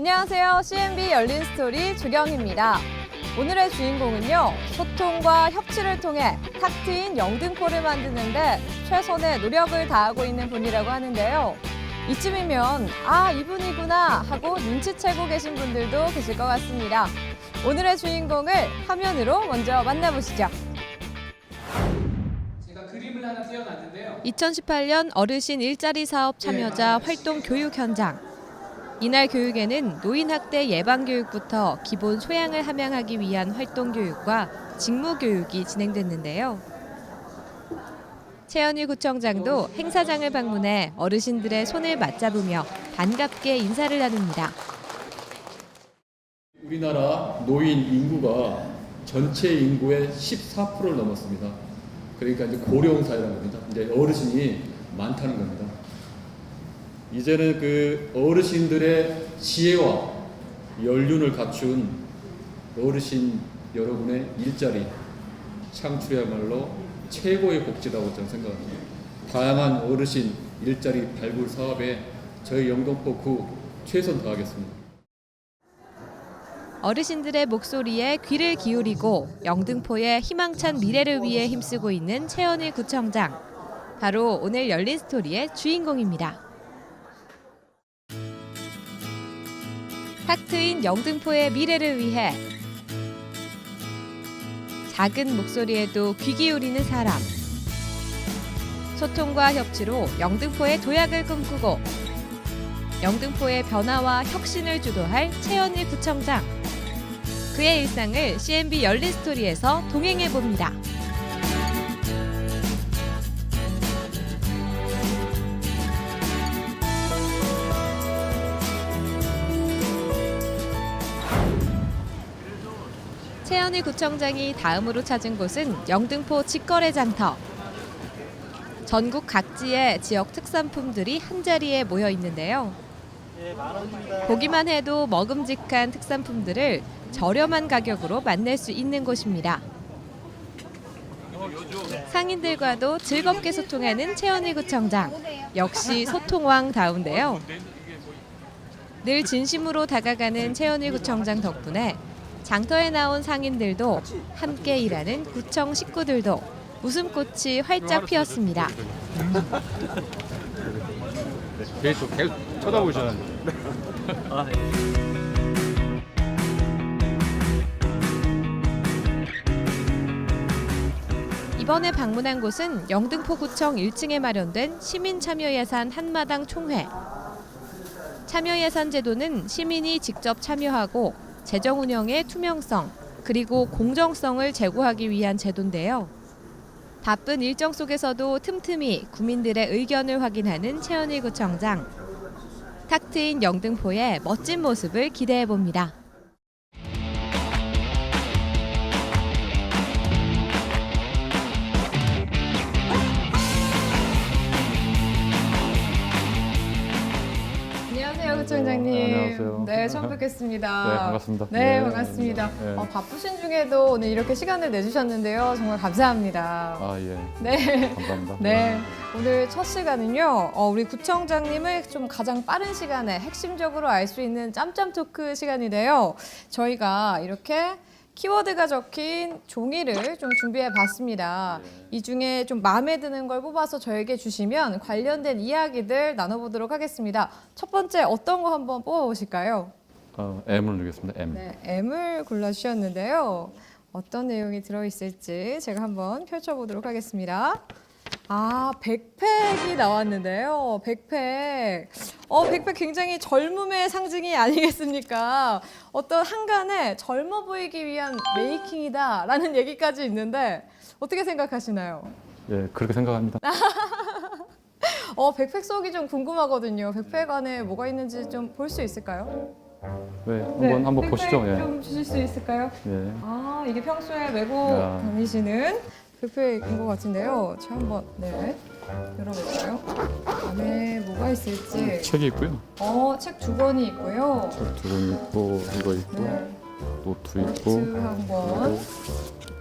안녕하세요. CNB 열린 스토리 주경입니다. 오늘의 주인공은요, 소통과 협치를 통해 탁 트인 영등포를 만드는데 최선의 노력을 다하고 있는 분이라고 하는데요. 이쯤이면 아, 이분이구나 하고 눈치채고 계신 분들도 계실 것 같습니다. 오늘의 주인공을 화면으로 먼저 만나보시죠. 제가 그림을 하나 띄워놨는데요. 2018년 어르신 일자리 사업 참여자 활동 교육 현장. 이날 교육에는 노인학대 예방교육부터 기본 소양을 함양하기 위한 활동교육과 직무교육이 진행됐는데요. 최현희 구청장도 행사장을 방문해 어르신들의 손을 맞잡으며 반갑게 인사를 나눕니다. 우리나라 노인 인구가 전체 인구의 14%를 넘었습니다. 그러니까 이제 고령 사회라는 겁니다. 이제 어르신이 많다는 겁니다. 이제는 그 어르신들의 지혜와 연륜을 갖춘 어르신 여러분의 일자리 창출이야말로 최고의 복지라고 저는 생각합니다. 다양한 어르신 일자리 발굴 사업에 저희 영등포구 최선 다하겠습니다. 어르신들의 목소리에 귀를 기울이고 영등포의 희망찬 미래를 위해 힘쓰고 있는 최현희 구청장. 바로 오늘 열린 스토리의 주인공입니다. 탁 트인 영등포의 미래를 위해 작은 목소리에도 귀 기울이는 사람. 소통과 협치로 영등포의 도약을 꿈꾸고 영등포의 변화와 혁신을 주도할 최현희 구청장. 그의 일상을 CNB 열린 스토리에서 동행해 봅니다. 최현희 구청장이 다음으로 찾은 곳은 영등포 직거래 장터. 전국 각지의 지역 특산품들이 한자리에 모여 있는데요. 보기만 해도 먹음직한 특산품들을 저렴한 가격으로 만날 수 있는 곳입니다. 상인들과도 즐겁게 소통하는 최현희 구청장. 역시 소통왕다운데요. 늘 진심으로 다가가는 최현희 구청장 덕분에 장터에 나온 상인들도 함께 일하는 구청 식구들도 웃음꽃이 활짝 피었습니다. 계속 쳐다보시는데. 이번에 방문한 곳은 영등포구청 1층에 마련된 시민참여예산 한마당 총회. 참여예산 제도는 시민이 직접 참여하고 재정 운영의 투명성 그리고 공정성을 제고하기 위한 제도인데요. 바쁜 일정 속에서도 틈틈이 구민들의 의견을 확인하는 최현희 구청장. 탁 트인 영등포의 멋진 모습을 기대해 봅니다. 안녕하세요, 구청장님. 네, 안녕하세요. 네, 처음 뵙겠습니다. 네, 반갑습니다. 네, 네, 반갑습니다. 네. 바쁘신 중에도 오늘 이렇게 시간을 내주셨는데요. 정말 감사합니다. 아, 예. 네. 감사합니다. 네, 오늘 첫 시간은요, 우리 구청장님을 좀 가장 빠른 시간에 핵심적으로 알 수 있는 짬짬 토크 시간인데요. 저희가 이렇게 키워드가 적힌 종이를 좀 준비해 봤습니다. 이 중에 좀 마음에 드는 걸 뽑아서 저에게 주시면 관련된 이야기들 나눠보도록 하겠습니다. 첫 번째 어떤 거 한번 뽑아보실까요? M을 누르겠습니다. M. 네, M을 골라주셨는데요. 어떤 내용이 들어있을지 제가 한번 펼쳐보도록 하겠습니다. 아, 백팩이 나왔는데요. 백팩. 백팩 굉장히 젊음의 상징이 아니겠습니까? 어떤 한간에 젊어 보이기 위한 메이킹이다라는 얘기까지 있는데 어떻게 생각하시나요? 예, 그렇게 생각합니다. 백팩 속이 좀 궁금하거든요. 백팩 안에 뭐가 있는지 좀 볼 수 있을까요? 네, 네, 한번 백팩 보시죠. 예. 좀 주실 수 있을까요? 예. 아, 이게 평소에 메고 야. 다니시는 백팩인 것 같은데요. 제가 한번 열어볼까요? 안에 뭐가 있을지. 책이 있고요. 책 두 권이 있고요. 책 두 권 있고, 이거 있고, 네. 노트 있고, 노트 한 권.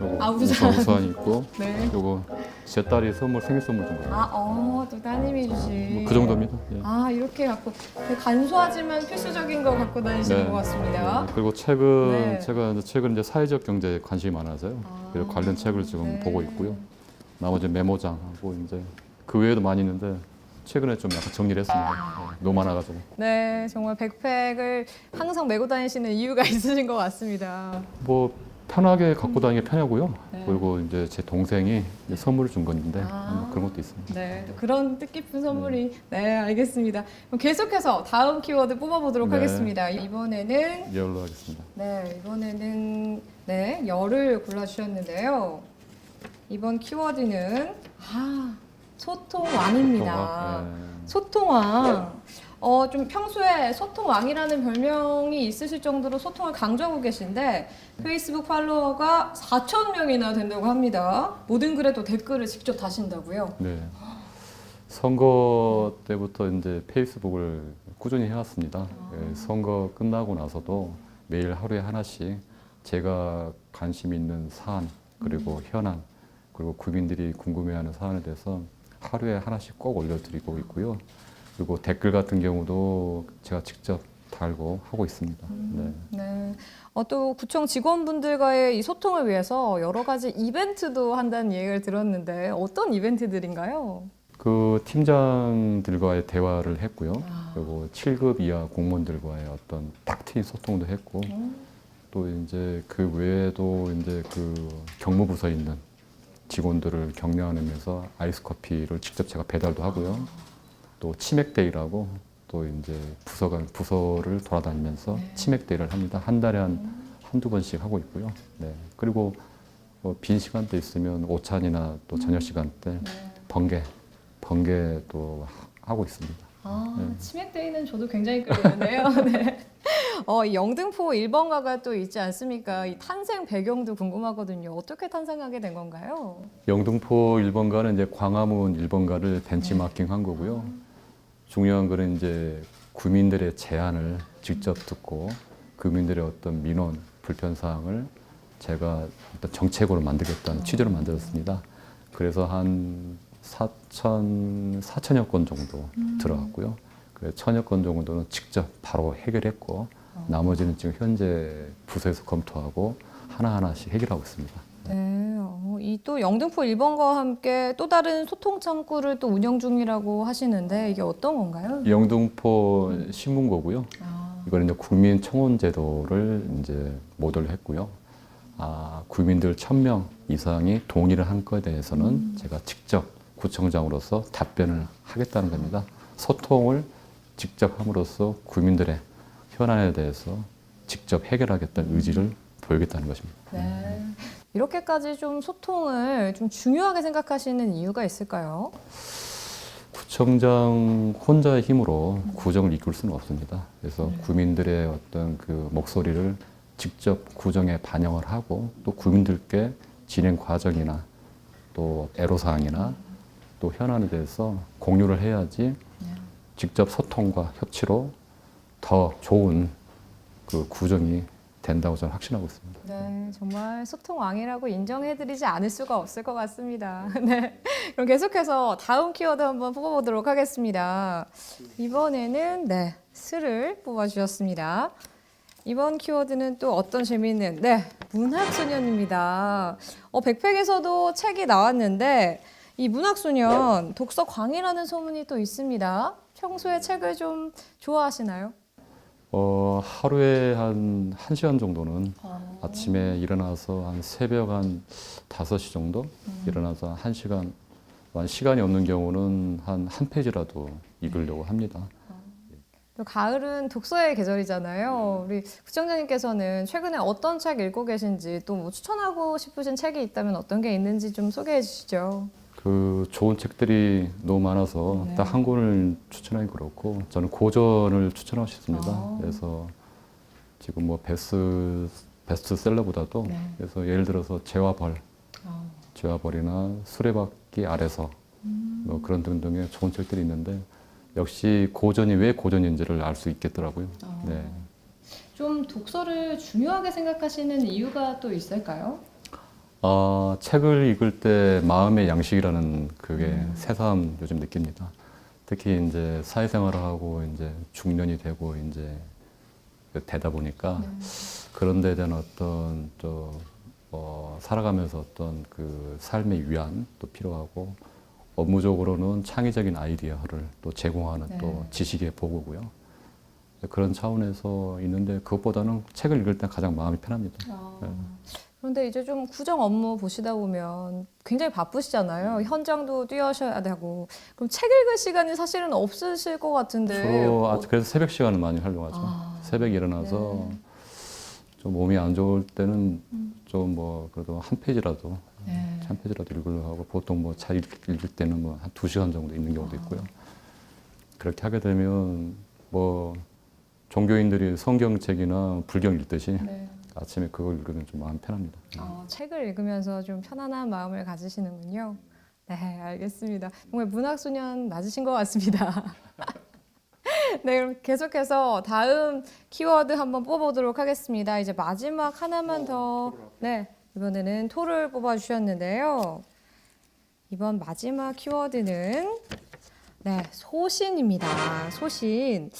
요거 아, 우산. 우산이 있고, 네. 요거 제 딸이 생일 선물 준 거예요. 또 따님이 주신. 뭐그 정도입니다. 예. 이렇게 갖고 되게 간소하지만 필수적인 거 갖고 다니시는 네. 것 같습니다. 네. 그리고 책은 네. 제가 최근 이제 사회적 경제에 관심이 많아서요. 그래서 관련 책을 지금 네. 보고 있고요. 나머지 메모장하고 이제 그 외에도 많이 있는데 최근에 좀 약간 정리를 했습니다. 너무 많아가지고. 네, 정말 백팩을 항상 메고 다니시는 이유가 있으신 것 같습니다. 뭐 편하게 갖고 다니기 편하고요. 네. 그리고 이제 제 동생이 이제 선물을 준 건데 뭐 그런 것도 있습니다. 네, 또 그런 뜻깊은 선물이. 네, 알겠습니다. 그럼 계속해서 다음 키워드 뽑아보도록 네. 하겠습니다. 이번에는 열로 하겠습니다. 열을 골라주셨는데요. 이번 키워드는 소통왕입니다. 네. 소통왕. 좀 평소에 소통왕이라는 별명이 있으실 정도로 소통을 강조하고 계신데 페이스북 팔로워가 4,000명이나 된다고 합니다. 모든 글에 또 댓글을 직접 다신다고요? 네. 선거 때부터 이제 페이스북을 꾸준히 해왔습니다. 예, 선거 끝나고 나서도 매일 하루에 하나씩 제가 관심 있는 사안 그리고 현안 그리고 국민들이 궁금해하는 사안에 대해서 하루에 하나씩 꼭 올려드리고 있고요. 그리고 댓글 같은 경우도 제가 직접 달고 하고 있습니다. 네. 네. 또 구청 직원분들과의 이 소통을 위해서 여러 가지 이벤트도 한다는 얘기를 들었는데 어떤 이벤트들인가요? 그 팀장들과의 대화를 했고요. 그리고 7급 이하 공무원들과의 어떤 탁 트인 소통도 했고, 또 이제 그 외에도 이제 그 경무부서에 있는 직원들을 격려하면서 아이스 커피를 직접 제가 배달도 하고요. 또 치맥데이라고 또 이제 부서를 돌아다니면서 치맥데이를 합니다. 한 달에 한두 번씩 하고 있고요. 네. 그리고 빈 시간대 있으면 오찬이나 또 저녁 시간대 번개도 하고 있습니다. 치맥데이는 저도 굉장히 끌리는데요. 네. 이 영등포 1번가가 또 있지 않습니까? 이 탄생 배경도 궁금하거든요. 어떻게 탄생하게 된 건가요? 영등포 1번가는 이제 광화문 1번가를 벤치마킹한 거고요. 중요한 거는 이제 구민들의 제안을 직접 듣고 구민들의 어떤 민원, 불편사항을 제가 어떤 정책으로 만들겠다는 취지로 만들었습니다. 그래서 한 4천여 건 정도 들어갔고요. 그래서 1,000여 건 정도는 직접 바로 해결했고 나머지는 지금 현재 부서에서 검토하고 하나하나씩 해결하고 있습니다. 네, 이 또 영등포 1번가와 함께 또 다른 소통 창구를 또 운영 중이라고 하시는데 이게 어떤 건가요? 영등포 신문고고요. 이거는 이제 국민 청원 제도를 이제 모델로 했고요. 국민들 1,000명 이상이 동의를 한 것에 대해서는 제가 직접 구청장으로서 답변을 하겠다는 겁니다. 소통을 직접 함으로써 국민들의 현안에 대해서 직접 해결하겠다는 의지를 보이겠다는 것입니다. 네. 이렇게까지 좀 소통을 좀 중요하게 생각하시는 이유가 있을까요? 구청장 혼자의 힘으로 구정을 이끌 수는 없습니다. 그래서 구민들의 어떤 그 목소리를 직접 구정에 반영을 하고 또 구민들께 진행 과정이나 또 애로사항이나 또 현안에 대해서 공유를 해야지 직접 소통과 협치로 더 좋은 그 구정이 된다고 저는 확신하고 있습니다. 네, 정말 소통왕이라고 인정해드리지 않을 수가 없을 것 같습니다. 네, 그럼 계속해서 다음 키워드 한번 뽑아보도록 하겠습니다. 이번에는 스를 뽑아주셨습니다. 이번 키워드는 또 어떤 재미있는 문학소년입니다. 백팩에서도 책이 나왔는데 이 문학소년 독서광이라는 소문이 또 있습니다. 평소에 책을 좀 좋아하시나요? 하루에 한 1시간 정도는 아침에 일어나서 한 새벽 한 5시 정도 일어나서 1시간, 시간이 없는 경우는 한 페이지라도 읽으려고 합니다. 또 가을은 독서의 계절이잖아요. 우리 구청장님께서는 최근에 어떤 책 읽고 계신지 또 뭐 추천하고 싶으신 책이 있다면 어떤 게 있는지 좀 소개해 주시죠. 그 좋은 책들이 너무 많아서 딱 한 권을 추천하기 그렇고 저는 고전을 추천하고 싶습니다. 그래서 지금 뭐 베스트셀러보다도 그래서 예를 들어서 죄와 벌이나 수레바퀴 아래서 뭐 그런 등등의 좋은 책들이 있는데 역시 고전이 왜 고전인지를 알 수 있겠더라고요. 네. 좀 독서를 중요하게 생각하시는 이유가 또 있을까요? 책을 읽을 때 마음의 양식이라는 그게 새삼 요즘 느낍니다. 특히 이제 사회생활을 하고 이제 중년이 되고 이제 되다 보니까 그런 데에 대한 어떤 살아가면서 어떤 그 삶의 위안 또 필요하고 업무적으로는 창의적인 아이디어를 또 제공하는 또 지식의 보고고요. 그런 차원에서 있는데 그것보다는 책을 읽을 때 가장 마음이 편합니다. 그런데 이제 좀 구정 업무 보시다 보면 굉장히 바쁘시잖아요. 현장도 뛰어셔야 되고. 그럼 책 읽을 시간이 사실은 없으실 것 같은데. 주로 그래서 새벽 시간을 많이 활용하죠. 새벽에 일어나서 좀 몸이 안 좋을 때는 좀 뭐 그래도 한 페이지라도 읽으려고 하고 보통 뭐 잘 읽을 때는 뭐 한 2시간 정도 읽는 경우도 있고요. 그렇게 하게 되면 뭐 종교인들이 성경책이나 불경 읽듯이 아침에 그걸 읽으면 좀 마음 편합니다. 책을 읽으면서 좀 편안한 마음을 가지시는군요. 네, 알겠습니다. 정말 문학소년 맞으신 것 같습니다. 네, 그럼 계속해서 다음 키워드 한번 뽑아보도록 하겠습니다. 이제 마지막 하나만 더. 네, 이번에는 토를 뽑아주셨는데요. 이번 마지막 키워드는 소신입니다. 소신.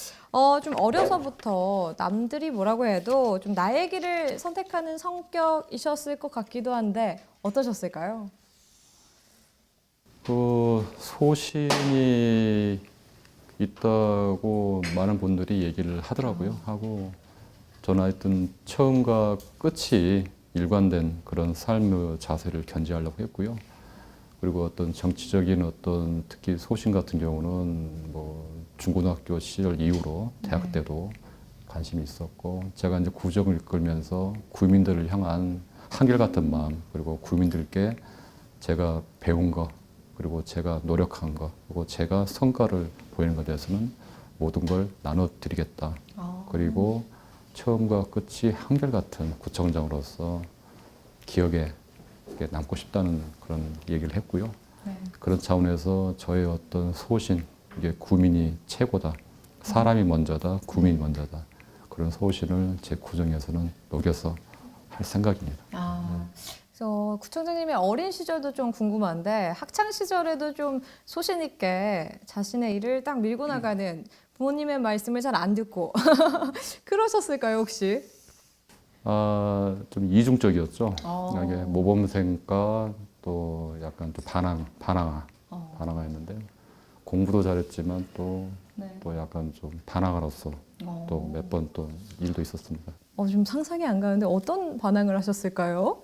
좀 어려서부터 남들이 뭐라고 해도 좀 나의 길을 선택하는 성격이셨을 것 같기도 한데 어떠셨을까요? 그 소신이 있다고 많은 분들이 얘기를 하더라고요. 하고 저는 하여튼 처음과 끝이 일관된 그런 삶의 자세를 견지하려고 했고요. 그리고 어떤 정치적인 어떤 특히 소신 같은 경우는 뭐 중고등학교 시절 이후로 대학 때도 관심이 있었고 제가 이제 구정을 이끌면서 구민들을 향한 한결같은 마음 그리고 구민들께 제가 배운 거 그리고 제가 노력한 거 그리고 제가 성과를 보이는 것에 대해서는 모든 걸 나눠드리겠다. 그리고 처음과 끝이 한결같은 구청장으로서 기억에 남고 싶다는 그런 얘기를 했고요. 그런 차원에서 저의 어떤 소신, 이게 구민이 최고다. 사람이 먼저다, 구민이 먼저다. 그런 소신을 제 구정에서는 녹여서 할 생각입니다. 그래서 구청장님의 어린 시절도 좀 궁금한데 학창 시절에도 좀 소신 있게 자신의 일을 딱 밀고 나가는 부모님의 말씀을 잘 안 듣고 그러셨을까요 혹시? 좀 이중적이었죠. 이게 모범생과 또 약간 또 반항아였는데 공부도 잘했지만 또 약간 좀 반항아로서 또 몇 번 또 일도 있었습니다. 좀 상상이 안 가는데 어떤 반항을 하셨을까요?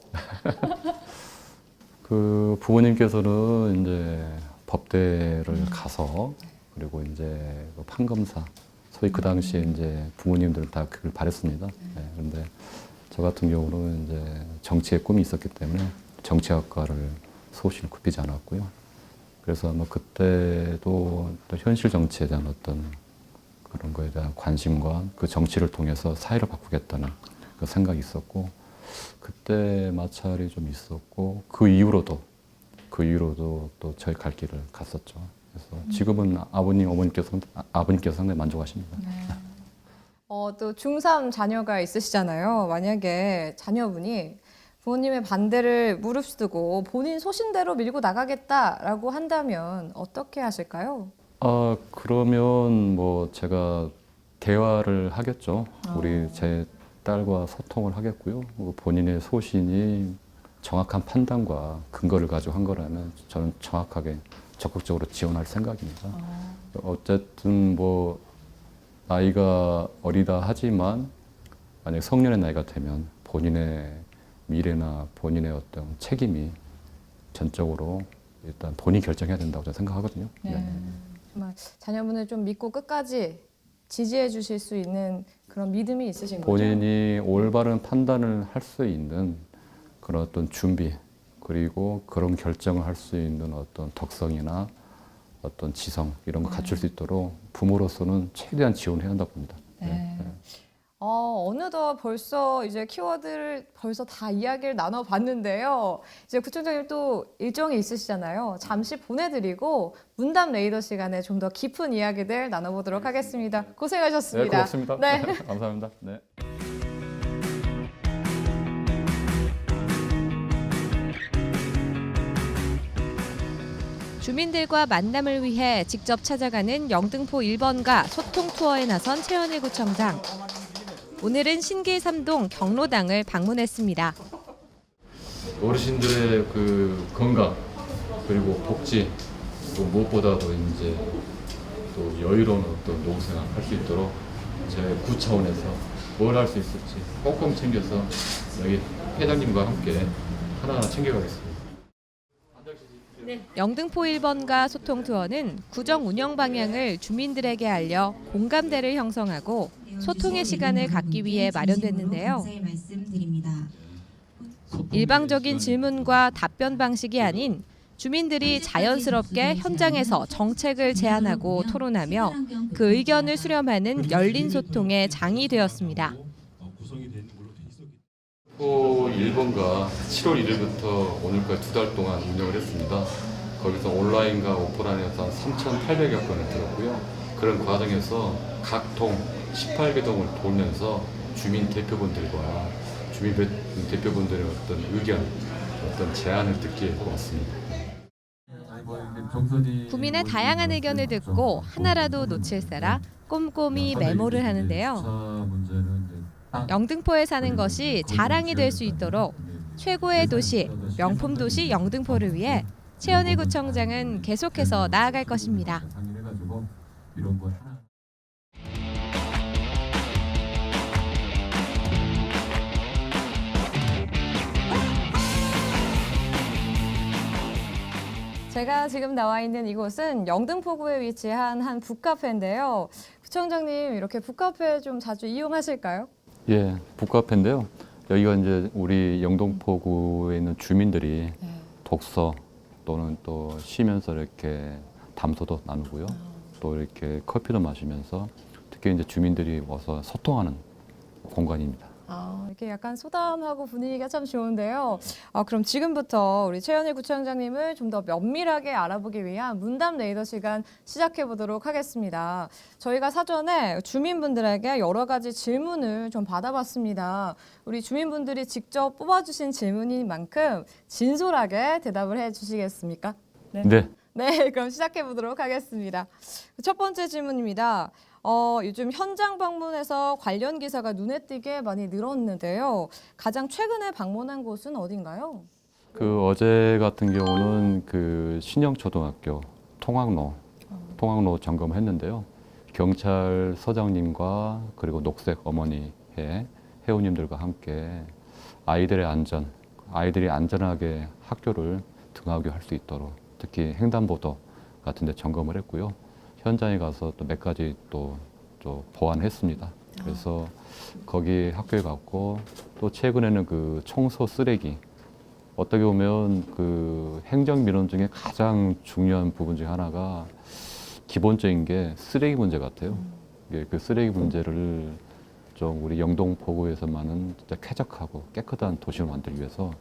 그 부모님께서는 이제 법대를 가서 그리고 이제 그 판검사 소위 그 당시에 이제 부모님들 다 그걸 바랬습니다. 그런데 저 같은 경우는 이제 정치의 꿈이 있었기 때문에 정치학과를 소신을 굽히지 않았고요. 그래서 아마 그때도 또 현실 정치에 대한 어떤 그런 거에 대한 관심과 그 정치를 통해서 사회를 바꾸겠다는 그 생각이 있었고 그때 마찰이 좀 있었고 그 이후로도 또 저희 갈 길을 갔었죠. 그래서 지금은 아버님께서 상당히 만족하십니다. 또 중3 자녀가 있으시잖아요. 만약에 자녀분이 부모님의 반대를 무릅쓰고 본인 소신대로 밀고 나가겠다라고 한다면 어떻게 하실까요? 그러면 뭐 제가 대화를 하겠죠. 우리 제 딸과 소통을 하겠고요. 본인의 소신이 정확한 판단과 근거를 가지고 한 거라면 저는 정확하게 적극적으로 지원할 생각입니다. 어쨌든 뭐 나이가 어리다 하지만 만약 성년의 나이가 되면 본인의 미래나 본인의 어떤 책임이 전적으로 일단 본인이 결정해야 된다고 저는 생각하거든요. 정말 자녀분을 좀 믿고 끝까지 지지해 주실 수 있는 그런 믿음이 있으신 거죠? 본인이 올바른 판단을 할 수 있는 그런 어떤 준비 그리고 그런 결정을 할 수 있는 어떤 덕성이나 어떤 지성 이런 거 갖출 수 있도록 부모로서는 최대한 지원해야 한다고 봅니다. 어느덧 벌써 이제 키워드를 벌써 다 이야기를 나눠봤는데요. 이제 구청장님 또 일정이 있으시잖아요. 잠시 보내드리고 문담 레이더 시간에 좀 더 깊은 이야기들 나눠보도록 하겠습니다. 고생하셨습니다. 네, 고맙습니다. 네. 감사합니다. 네. 주민들과 만남을 위해 직접 찾아가는 영등포 1번가 소통 투어에 나선 최현일 구청장. 오늘은 신길 3동 경로당을 방문했습니다. 어르신들의 그 건강 그리고 복지 또 무엇보다도 이제 또 여유로운 어떤 노후생활 할 수 있도록 제 구 차원에서 뭘 할 수 있을지 꼼꼼 챙겨서 여기 회장님과 함께 하나하나 챙겨가겠습니다. 영등포 1번가 소통 투어는 구정 운영 방향을 주민들에게 알려 공감대를 형성하고 소통의 시간을 갖기 위해 마련됐는데요. 일방적인 질문과 답변 방식이 아닌 주민들이 자연스럽게 현장에서 정책을 제안하고 토론하며 그 의견을 수렴하는 열린 소통의 장이 되었습니다. 1번가 7월 1일부터 오늘까지 2달 동안 운영을 했습니다. 거기서 온라인과 오프라인에서 3,800여 건을 들었고요. 그런 과정에서 각 동 18개 동을 돌면서 주민 대표분들과 주민 대표분들의 어떤 의견, 어떤 제안을 듣기 왔습니다. 구민의 다양한 의견을 듣고 하나라도 놓칠세라 꼼꼼히 메모를 하는데요. 영등포에 사는 것이 자랑이 될 수 있도록 최고의 도시, 명품 도시 영등포를 위해 최현일 구청장은 계속해서 나아갈 것입니다. 제가 지금 나와 있는 이곳은 영등포구에 위치한 한 북카페인데요. 구청장님, 이렇게 북카페 좀 자주 이용하실까요? 예, 북카페인데요. 여기가 이제 우리 영등포구에 있는 주민들이 독서 또는 또 쉬면서 이렇게 담소도 나누고요. 또 이렇게 커피도 마시면서 특히 이제 주민들이 와서 소통하는 공간입니다. 이렇게 약간 소담하고 분위기가 참 좋은데요. 그럼 지금부터 우리 최현일 구청장님을 좀 더 면밀하게 알아보기 위한 문담 레이더 시간 시작해 보도록 하겠습니다. 저희가 사전에 주민분들에게 여러 가지 질문을 좀 받아봤습니다. 우리 주민분들이 직접 뽑아주신 질문인 만큼 진솔하게 대답을 해주시겠습니까? 네. 네, 그럼 시작해 보도록 하겠습니다. 첫 번째 질문입니다. 요즘 현장 방문해서 관련 기사가 눈에 띄게 많이 늘었는데요. 가장 최근에 방문한 곳은 어딘가요? 그 어제 같은 경우는 그 신영초등학교 통학로 점검했는데요. 경찰서장님과 그리고 녹색 어머니회 회원님들과 함께 아이들의 안전, 아이들이 안전하게 학교를 등하교 할 수 있도록 특히 횡단보도 같은 데 점검을 했고요. 현장에 가서 또 몇 가지 또 보완했습니다. 그래서 거기 학교에 갔고 또 최근에는 그 청소 쓰레기 어떻게 보면 그 행정민원 중에 가장 중요한 부분 중에 하나가 기본적인 게 쓰레기 문제 같아요. 그 쓰레기 문제를 좀 우리 영등포구에서만은 진짜 쾌적하고 깨끗한 도시를 만들기 위해서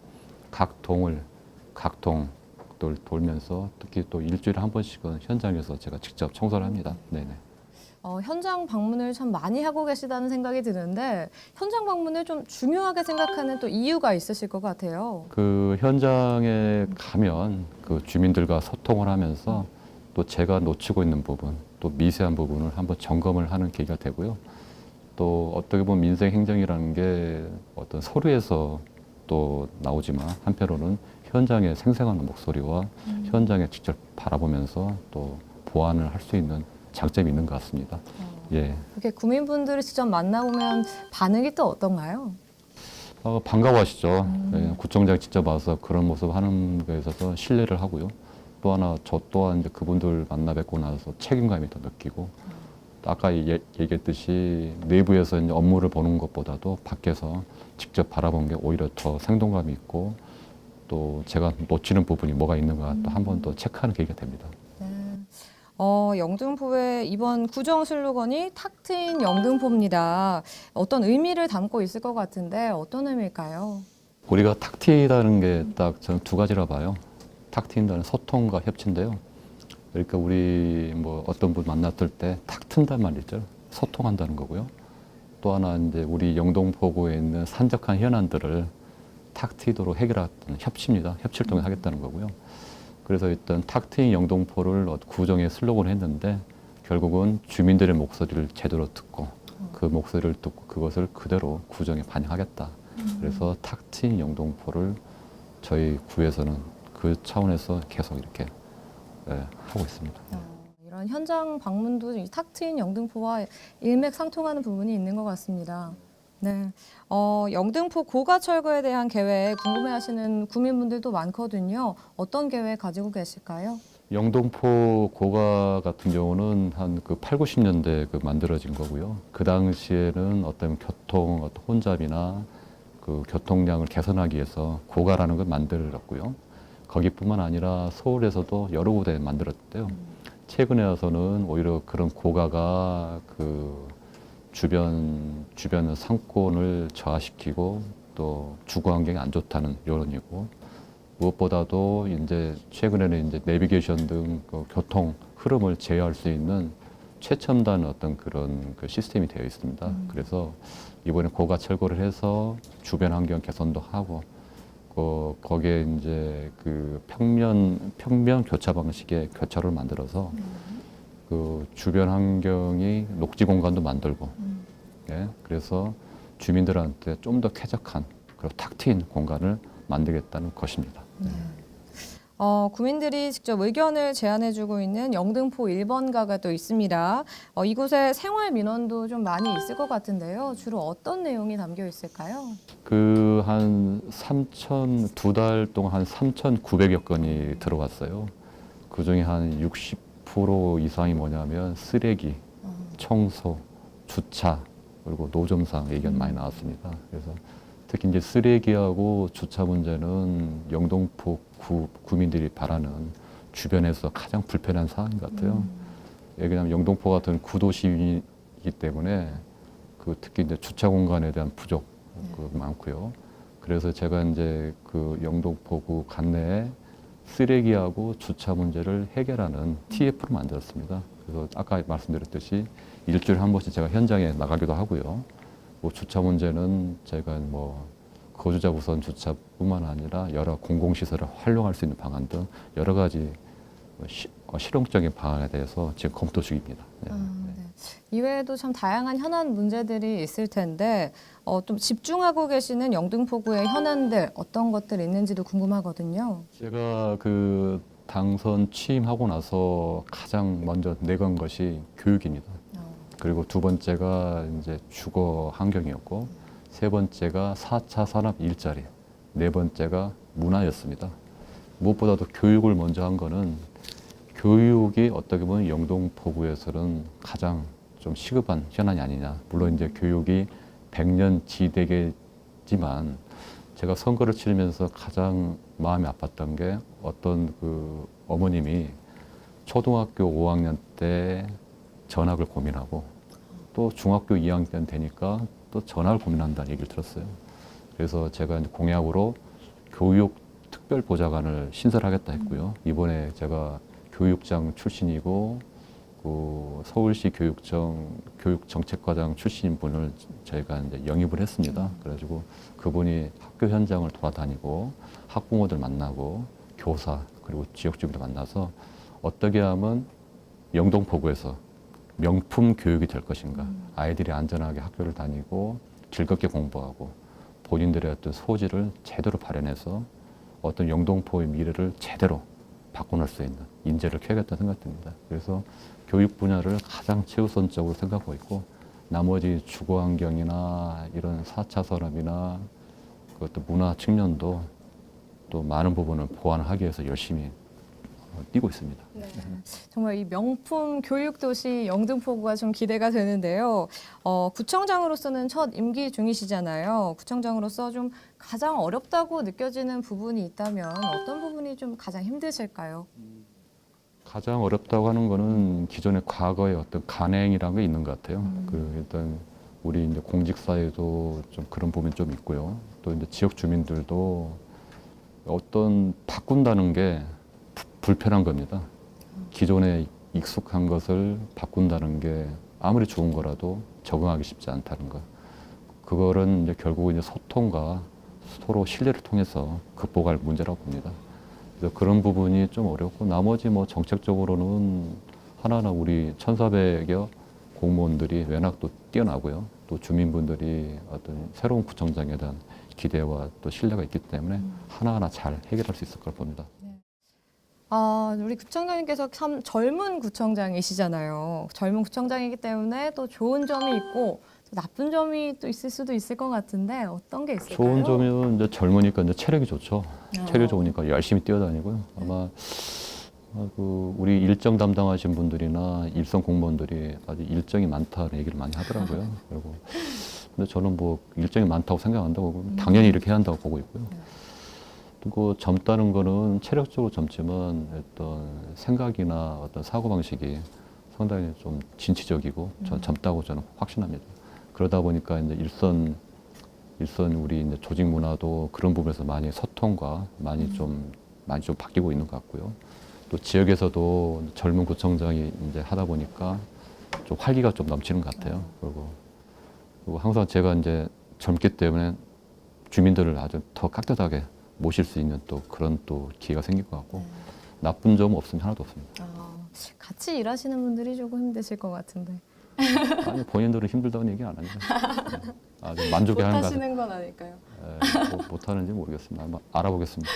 각 동을 돌면서 특히 또 일주일에 한 번씩은 현장에서 제가 직접 청소를 합니다. 네네. 현장 방문을 참 많이 하고 계시다는 생각이 드는데 현장 방문을 좀 중요하게 생각하는 또 이유가 있으실 것 같아요. 그 현장에 가면 그 주민들과 소통을 하면서 또 제가 놓치고 있는 부분, 또 미세한 부분을 한번 점검을 하는 계기가 되고요. 또 어떻게 보면 민생 행정이라는 게 어떤 서류에서 또 나오지만 한편으로는 현장의 생생한 목소리와 현장에 직접 바라보면서 또 보완을 할 수 있는 장점이 있는 것 같습니다. 예. 이렇게 구민분들이 직접 만나보면 반응이 또 어떤가요? 반가워하시죠. 예, 구청장이 직접 와서 그런 모습 하는 거에 있어서 신뢰를 하고요. 또 하나 저 또한 이제 그분들 만나 뵙고 나서 책임감이 더 느끼고 아까 얘기했듯이 내부에서 이제 업무를 보는 것보다도 밖에서 직접 바라본 게 오히려 더 생동감이 있고 또 제가 놓치는 부분이 뭐가 있는가 또 한 번 더 체크하는 계기가 됩니다. 영등포의 이번 구정 슬로건이 탁 트인 영등포입니다. 어떤 의미를 담고 있을 것 같은데 어떤 의미일까요? 우리가 탁 트이다는 게 딱 저는 두 가지라 봐요. 탁 트인다는 소통과 협치인데요. 그러니까 우리 뭐 어떤 분 만났을 때 탁 튼단 말이죠. 소통한다는 거고요. 또 하나 이제 우리 영등포구에 있는 산적한 현안들을 탁 트이도록 해결하는 협치입니다. 협치를 통해 하겠다는 거고요. 그래서 일단 탁 트인 영등포를 구정의 슬로건을 했는데 결국은 주민들의 목소리를 제대로 듣고 그 목소리를 듣고 그것을 그대로 구정에 반영하겠다. 그래서 탁 트인 영등포를 저희 구에서는 그 차원에서 계속 이렇게 하고 있습니다. 이런 현장 방문도 이 탁 트인 영등포와 일맥상통하는 부분이 있는 것 같습니다. 네, 영등포 고가 철거에 대한 계획 궁금해하시는 구민분들도 많거든요. 어떤 계획 가지고 계실까요? 영등포 고가 같은 경우는 한 그 8, 90년대 그 만들어진 거고요. 그 당시에는 어떤 혼잡이나 그 교통량을 개선하기 위해서 고가라는 걸 만들었고요. 거기뿐만 아니라 서울에서도 여러 군데 만들었대요. 최근에 와서는 오히려 그런 고가가 그 주변 상권을 저하시키고 또 주거 환경이 안 좋다는 여론이고, 무엇보다도 이제 최근에는 이제 내비게이션 등 그 교통 흐름을 제어할 수 있는 최첨단 어떤 그런 그 시스템이 되어 있습니다. 그래서 이번에 고가 철거를 해서 주변 환경 개선도 하고, 거기에 이제 그 평면 교차 방식의 교차로를 만들어서 그 주변 환경이 녹지 공간도 만들고, 예, 그래서 주민들한테 좀 더 쾌적한 그리고 탁 트인 공간을 만들겠다는 것입니다. 구민들이 직접 의견을 제안해주고 있는 영등포 1번가가 또 있습니다. 이곳에 생활 민원도 좀 많이 있을 것 같은데요. 주로 어떤 내용이 담겨 있을까요? 그 한 2달 동안 한 3,900여 건이 들어왔어요. 그 중에 한 60% 이상이 뭐냐면 쓰레기, 청소, 주차, 그리고 노점상 의견 많이 나왔습니다. 그래서 특히 이제 쓰레기하고 주차 문제는 영등포 구민들이 바라는 주변에서 가장 불편한 사항인 것 같아요. 왜냐하면 영등포 같은 구도시이기 때문에 그 특히 이제 주차 공간에 대한 부족 많고요. 그래서 제가 이제 그 영등포구 관내에 쓰레기하고 주차 문제를 해결하는 TF를 만들었습니다. 그래서 아까 말씀드렸듯이 일주일에 한 번씩 제가 현장에 나가기도 하고요. 뭐 주차 문제는 제가 뭐 거주자 우선 주차뿐만 아니라 여러 공공시설을 활용할 수 있는 방안 등 여러 가지 실용적인 방안에 대해서 지금 검토 중입니다. 네. 이외에도 참 다양한 현안 문제들이 있을 텐데 좀 집중하고 계시는 영등포구의 현안들 어떤 것들 있는지도 궁금하거든요. 제가 그 당선 취임하고 나서 가장 먼저 내건 것이 교육입니다. 그리고 두 번째가 이제 주거 환경이었고, 세 번째가 4차 산업 일자리, 네 번째가 문화였습니다. 무엇보다도 교육을 먼저 한 거는 교육이 어떻게 보면 영등포구에서는 가장 좀 시급한 현안이 아니냐. 물론 이제 교육이 100년 지대계지만 제가 선거를 치르면서 가장 마음이 아팠던 게 어떤 그 어머님이 초등학교 5학년 때 전학을 고민하고 또 중학교 2학년 되니까 또 전학을 고민한다는 얘기를 들었어요. 그래서 제가 이제 공약으로 교육 특별보좌관을 신설하겠다 했고요. 이번에 제가 교육장 출신이고 그 서울시 교육정책과장 출신인 분을 저희가 이제 영입을 했습니다. 그래가지고 그분이 학교 현장을 돌아다니고 학부모들 만나고 교사 그리고 지역 주민들 만나서 어떻게 하면 영등포구에서 명품 교육이 될 것인가. 아이들이 안전하게 학교를 다니고 즐겁게 공부하고 본인들의 어떤 소질을 제대로 발현해서 어떤 영등포의 미래를 제대로 바꿔놓을 수 있는 인재를 키워야겠다는 생각이 듭니다. 그래서 교육 분야를 가장 최우선적으로 생각하고 있고, 나머지 주거 환경이나 이런 4차 산업이나 그것도 문화 측면도 또 많은 부분을 보완하기 위해서 열심히 뛰고 있습니다. 정말 이 명품 교육도시 영등포구가 좀 기대가 되는데요. 구청장으로서는 첫 임기 중이시잖아요. 구청장으로서 좀 가장 어렵다고 느껴지는 부분이 있다면 어떤 부분이 좀 가장 힘드실까요? 가장 어렵다고 하는 거는 기존의 과거의 어떤 간행이라는 게 있는 것 같아요. 일단 우리 이제 공직사회도 좀 그런 부분이 좀 있고요. 또 이제 지역 주민들도 어떤 바꾼다는 게 불편한 겁니다. 기존에 익숙한 것을 바꾼다는 게 아무리 좋은 거라도 적응하기 쉽지 않다는 거. 그거는 이제 결국 이제 소통과 서로 신뢰를 통해서 극복할 문제라고 봅니다. 그래서 그런 부분이 좀 어렵고 나머지 뭐 정책적으로는 하나하나 우리 1,400여 공무원들이 워낙 또 뛰어나고요. 또 주민분들이 어떤 새로운 구청장에 대한 기대와 또 신뢰가 있기 때문에 하나하나 잘 해결할 수 있을 걸 봅니다. 우리 구청장님께서 참 젊은 구청장이시잖아요. 젊은 구청장이기 때문에 또 좋은 점이 있고 또 나쁜 점이 또 있을 수도 있을 것 같은데 어떤 게 있을까요? 좋은 점은 이제 젊으니까 이제 체력이 좋죠. 체력이 좋으니까 열심히 뛰어다니고요. 아마 그 우리 일정 담당하신 분들이나 일선 공무원들이 아주 일정이 많다는 얘기를 많이 하더라고요. 그리고 근데 저는 뭐 일정이 많다고 생각한다고 당연히 이렇게 해야 한다고 보고 있고요. 그리고 젊다는 거는 체력적으로 젊지만 어떤 생각이나 어떤 사고 방식이 상당히 좀 진취적이고 전 젊다고 저는 확신합니다. 그러다 보니까 이제 일선 우리 이제 조직 문화도 그런 부분에서 많이 소통과 많이 좀 바뀌고 있는 것 같고요. 또 지역에서도 젊은 구청장이 이제 하다 보니까 좀 활기가 좀 넘치는 것 같아요. 그리고 항상 제가 이제 젊기 때문에 주민들을 아주 더 깍듯하게 모실 수 있는 또 그런 또 기회가 생길 것 같고 나쁜 점은 없으면 하나도 없습니다. 같이 일하시는 분들이 조금 힘드실 것 같은데. 아니 본인들은 힘들다는 얘기 안 합니다. 아주 만족해하는 것 못하시는 건 아닐까요? 못하는지 모르겠습니다. 한번 알아보겠습니다.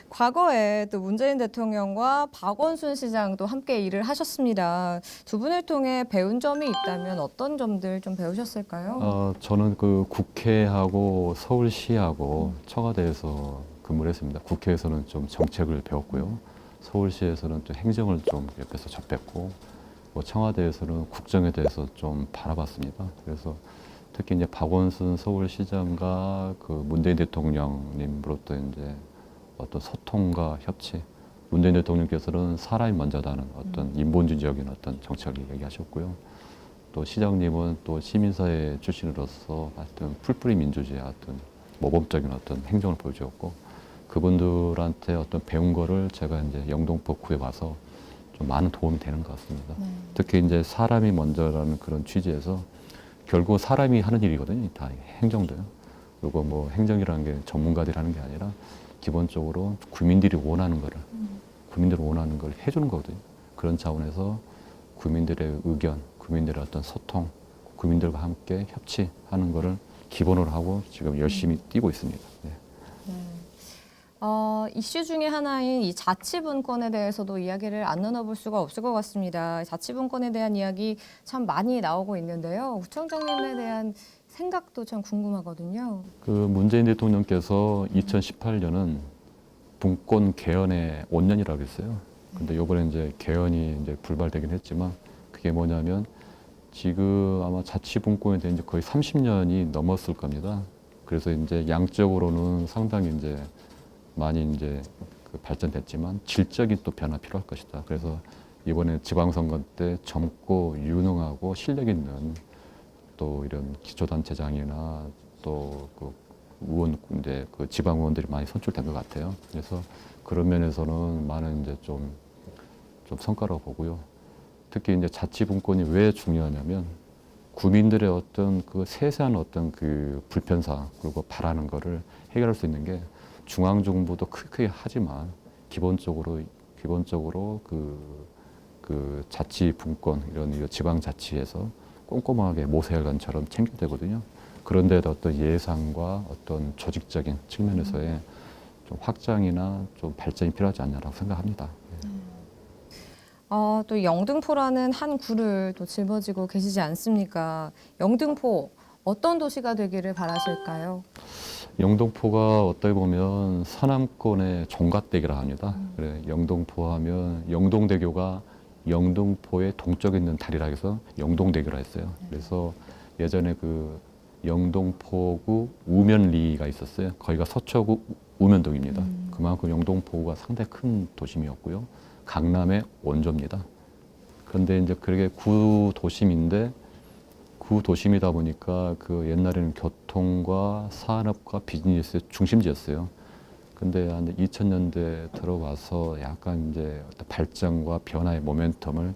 과거에 또 문재인 대통령과 박원순 시장도 함께 일을 하셨습니다. 두 분을 통해 배운 점이 있다면 어떤 점들 좀 배우셨을까요? 저는 그 국회하고 서울시하고 청와대에서 근무를 했습니다. 국회에서는 좀 정책을 배웠고요. 서울시에서는 좀 행정을 좀 옆에서 접했고, 뭐 청와대에서는 국정에 대해서 좀 바라봤습니다. 그래서 특히 이제 박원순 서울시장과 그 문재인 대통령님으로부터 이제 어떤 소통과 협치, 문재인 대통령께서는 사람이 먼저다는 어떤 인본주의적인 어떤 정책을 얘기하셨고요. 또 시장님은 또 시민사회 출신으로서 하여튼 풀뿌리 민주주의 어떤 모범적인 어떤 행정을 보여주었고, 그분들한테 어떤 배운 거를 제가 이제 영등포구에 와서 좀 많은 도움이 되는 것 같습니다. 특히 이제 사람이 먼저라는 그런 취지에서 결국 사람이 하는 일이거든요. 다 행정도요. 그리고 뭐 행정이라는 게 전문가들이 하는 게 아니라 기본적으로 국민들이 원하는 거를 해주는 거거든요. 그런 차원에서 국민들의 의견, 국민들의 어떤 소통, 국민들과 함께 협치하는 거를 기본으로 하고 지금 열심히 뛰고 있습니다. 네. 이슈 중에 하나인 이 자치분권에 대해서도 이야기를 안 나눠볼 수가 없을 것 같습니다. 자치분권에 대한 이야기 참 많이 나오고 있는데요. 구청장님에 대한 생각도 참 궁금하거든요. 그 문재인 대통령께서 2018년은 분권 개헌의 5년이라고 했어요. 근데 이번에 이제 개헌이 이제 불발되긴 했지만 그게 뭐냐면 지금 아마 자치분권에 대한 이제 거의 30년이 넘었을 겁니다. 그래서 이제 양적으로는 상당히 이제 많이 이제 그 발전됐지만 질적인 또 변화 필요할 것이다. 그래서 이번에 지방선거 때 젊고 유능하고 실력 있는 또 이런 기초단체장이나 또 그 의원 이제 그 지방 의원들이 많이 선출된 것 같아요. 그래서 그런 면에서는 많은 이제 좀 성과라고 보고요. 특히 이제 자치분권이 왜 중요하냐면 국민들의 어떤 그 세세한 어떤 그 불편사 그리고 바라는 거를 해결할 수 있는 게 중앙정부도 크게 하지만 기본적으로 그 자치분권 이런 지방자치에서 꼼꼼하게 모세혈관처럼 챙겨야 되거든요. 그런데도 어떤 예산과 어떤 조직적인 측면에서의 좀 확장이나 좀 발전이 필요하지 않냐라고 생각합니다. 또 영등포라는 한 구를 또 짊어지고 계시지 않습니까? 영등포 어떤 도시가 되기를 바라실까요? 영등포가 어떻게 보면 서남권의 종갓대기라 합니다. 그래, 영등포 하면 영동대교가 영등포의 동쪽에 있는 다리라 해서 영동대교라 했어요. 그래서 예전에 그 영등포구 우면리가 있었어요. 거기가 서초구 우면동입니다. 그만큼 영등포구가 상당히 큰 도심이었고요. 강남의 원조입니다. 그런데 이제 그게 구도심인데 구도심이다 보니까 그 옛날에는 교통과 산업과 비즈니스의 중심지였어요. 근데 한 2000년대 들어와서 약간 이제 어떤 발전과 변화의 모멘텀을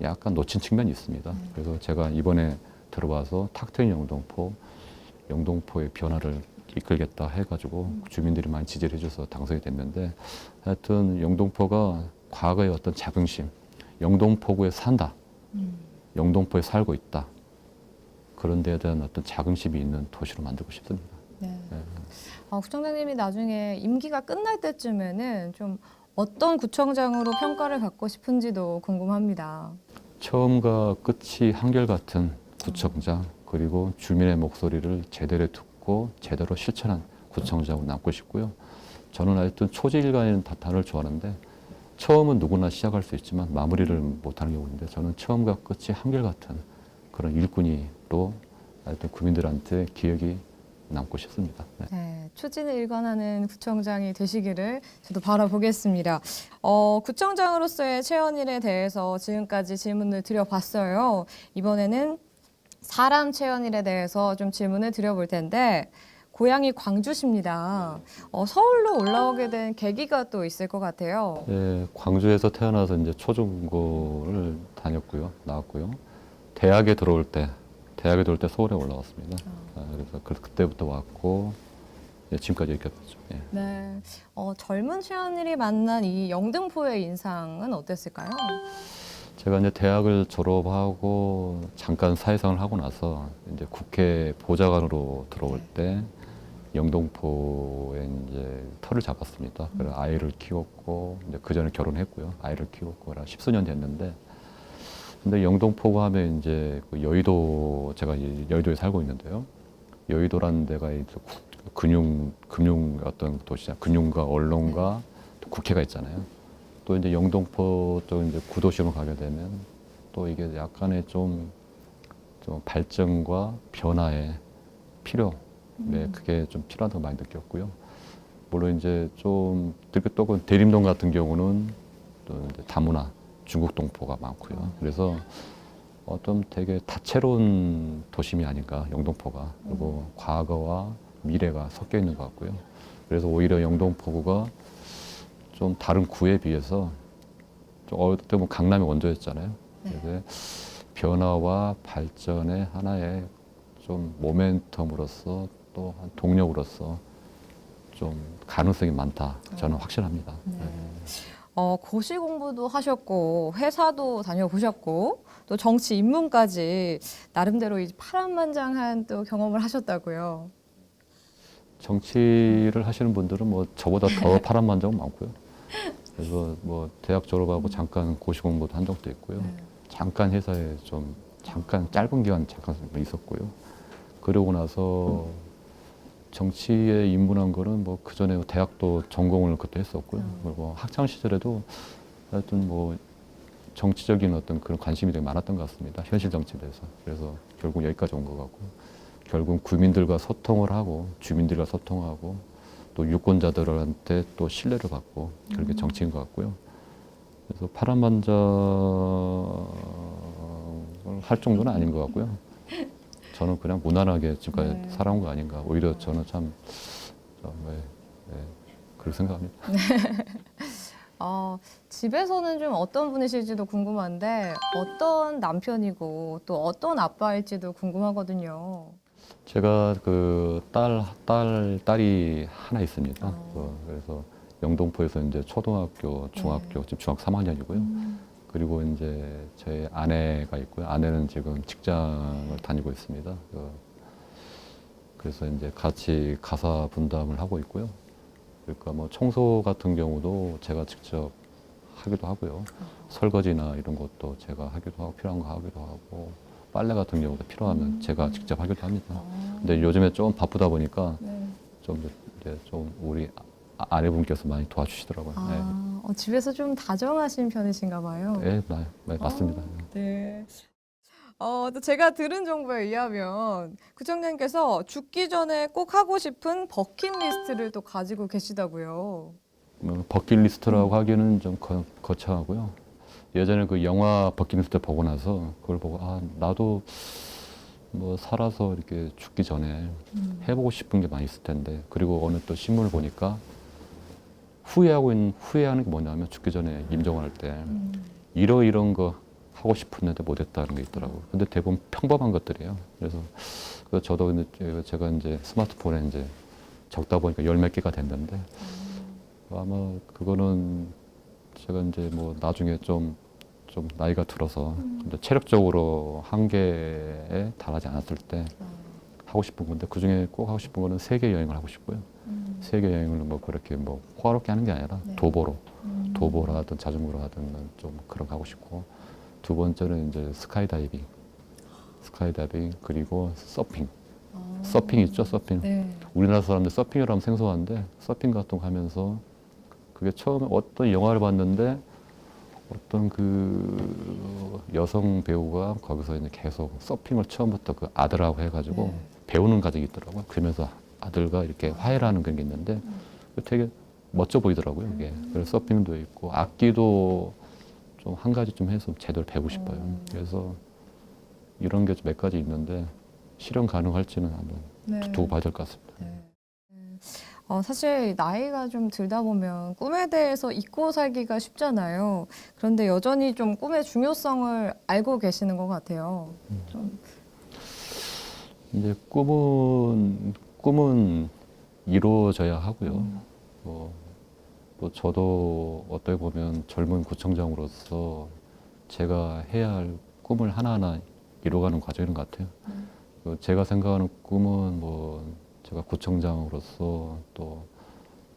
약간 놓친 측면이 있습니다. 그래서 제가 이번에 들어와서 탁 트인 영등포의 변화를 이끌겠다 해가지고 주민들이 많이 지지를 해줘서 당선이 됐는데 하여튼 영등포가 과거의 어떤 자긍심, 영등포구에 산다, 영등포에 살고 있다 그런 데에 대한 어떤 자긍심이 있는 도시로 만들고 싶습니다. 네. 네. 구청장님이 나중에 임기가 끝날 때쯤에는 좀 어떤 구청장으로 평가를 받고 싶은지도 궁금합니다. 처음과 끝이 한결같은 구청장 그리고 주민의 목소리를 제대로 듣고 제대로 실천한 구청장으로 남고 싶고요. 저는 하여튼 초지일관인 단어를 좋아하는데 처음은 누구나 시작할 수 있지만 마무리를 못하는 경우인데 저는 처음과 끝이 한결같은 그런 일꾼이로 하여튼 국민들한테 기억이 남고 싶습니다. 네. 네, 추진을 일관하는 구청장이 되시기를 저도 바라보겠습니다. 구청장으로서의 최연일에 대해서 지금까지 질문을 드려봤어요. 이번에는 사람 최연일에 대해서 좀 질문을 드려볼 텐데 고향이 광주십니다. 서울로 올라오게 된 계기가 또 있을 것 같아요. 네, 광주에서 태어나서 이제 초중고를 다녔고요, 나왔고요. 대학에 들어올 때 서울에 올라왔습니다. 그래서 그때부터 왔고 지금까지 이렇게 됐죠. 예. 네, 젊은 최연일이 만난 이 영등포의 인상은 어땠을까요? 제가 이제 대학을 졸업하고 잠깐 사회생활을 하고 나서 이제 국회 보좌관으로 들어올 때 영등포에 이제 터를 잡았습니다. 그래서 아이를 키웠고 이제 그 전에 결혼했고요. 아이를 키웠고 한 10수년 됐는데 근데 영등포가 하면 이제 그 여의도 제가 여의도에 살고 있는데요. 여의도라는 데가 이제 금융 어떤 도시잖아요. 금융과 언론과 또 국회가 있잖아요. 또 이제 영등포 쪽 이제 구도심을 가게 되면 또 이게 약간의 좀 발전과 변화의 필요, 네, 그게 좀 필요하다고 많이 느꼈고요. 물론 이제 좀 또 대림동 같은 경우는 또 이제 다문화 중국 동포가 많고요. 그래서 좀 되게 다채로운 도심이 아닌가 영등포가 그리고 과거와 미래가 섞여 있는 것 같고요. 그래서 오히려 영등포구가 좀 다른 구에 비해서 좀 어릴 때 뭐 강남이 원조였잖아요. 그래서 변화와 발전의 하나의 좀 모멘텀으로서 또 한 동력으로서 좀 가능성이 많다. 저는 확신합니다. 네. 고시 공부도 하셨고 회사도 다녀보셨고 또 정치 입문까지 나름대로 이 파란만장한 또 경험을 하셨다고요. 정치를 하시는 분들은 뭐 저보다 더 파란만장은 많고요. 그래서 뭐 대학 졸업하고 잠깐 고시 공부도 한 적도 있고요. 잠깐 회사에 좀 잠깐 짧은 기간 잠깐 있었고요. 그러고 나서 정치에 입문한 거는 뭐 그 전에 대학도 전공을 그때 했었고요. 그리고 학창 시절에도 하여튼 뭐 정치적인 어떤 그런 관심이 되게 많았던 것 같습니다. 현실 정치에 대해서. 그래서 결국 여기까지 온 것 같고, 결국 국민들과 소통을 하고 주민들과 소통하고 또 유권자들한테 또 신뢰를 받고 그렇게 정치인 것 같고요. 그래서 파란만장을 할 정도는 아닌 것 같고요. 저는 그냥 무난하게 지금까지 살아온 거 아닌가. 오히려 저는 참 그렇게 생각합니다. 집에서는 좀 어떤 분이실지도 궁금한데 어떤 남편이고 또 어떤 아빠일지도 궁금하거든요. 제가 그 딸이 하나 있습니다. 그래서 영등포에서 이제 초등학교, 중학교, 지금 중학교 3학년이고요. 그리고 이제 제 아내가 있고요. 아내는 지금 직장을 다니고 있습니다. 그래서 이제 같이 가사 분담을 하고 있고요. 그러니까 뭐 청소 같은 경우도 제가 직접 하기도 하고요. 설거지나 이런 것도 제가 하기도 하고 필요한 거 하기도 하고 빨래 같은 경우도 필요하면 제가 직접 하기도 합니다. 근데 요즘에 좀 바쁘다 보니까 좀 우리 아내분께서 많이 도와주시더라고요. 집에서 좀 다정하신 편이신가 봐요. 네, 맞습니다. 네. 또 제가 들은 정보에 의하면 구청장님께서 죽기 전에 꼭 하고 싶은 버킷리스트를 또 가지고 계시다고요. 버킷리스트라고 하기는 좀 거창하고요. 예전에 그 영화 버킷리스트 보고 나서 그걸 보고 나도 뭐 살아서 이렇게 죽기 전에 해보고 싶은 게 많이 있을 텐데, 그리고 어느 또 신문을 보니까 후회하는 게 뭐냐면 죽기 전에 임종할 때 이런 거 하고 싶었는데 못했다는 게 있더라고요. 근데 대부분 평범한 것들이에요. 그래서 저도 제가 이제 스마트폰에 이제 적다 보니까 열 몇 개가 됐는데 아마 그거는 제가 이제 뭐 나중에 좀 나이가 들어서 이제 체력적으로 한계에 달하지 않았을 때 하고 싶은 건데 그 중에 꼭 하고 싶은 거는 세계 여행을 하고 싶고요. 세계 여행을 뭐 그렇게 뭐 호화롭게 하는 게 아니라 네. 도보로 하든 자전거로 하든 좀 그런 거 하고 싶고 두 번째는 이제 스카이다이빙 그리고 서핑. 서핑 있죠, 서핑. 네. 우리나라 사람들 서핑을 하면 생소한데 서핑 같은 거 하면서 그게 처음에 어떤 영화를 봤는데 어떤 그 여성 배우가 거기서 이제 계속 서핑을 처음부터 그 아들하고 해가지고 네. 배우는 과정이 있더라고요. 그러면서 아들과 이렇게 화해를 하는 그런 게 있는데 되게 멋져 보이더라고요, 이게. 그래서 서핑도 있고 악기도 좀 한 가지 좀 해서 제대로 배우고 싶어요. 그래서 이런 게 몇 가지 있는데 실현 가능할지는 한번 네. 두고 봐야 될 것 같습니다. 네. 사실 나이가 좀 들다 보면 꿈에 대해서 잊고 살기가 쉽잖아요. 그런데 여전히 좀 꿈의 중요성을 알고 계시는 것 같아요. 좀. 이제 꿈은 이루어져야 하고요. 또 저도 어떻게 보면 젊은 구청장으로서 제가 해야 할 꿈을 하나하나 이루어가는 과정인 것 같아요. 제가 생각하는 꿈은 뭐 제가 구청장으로서 또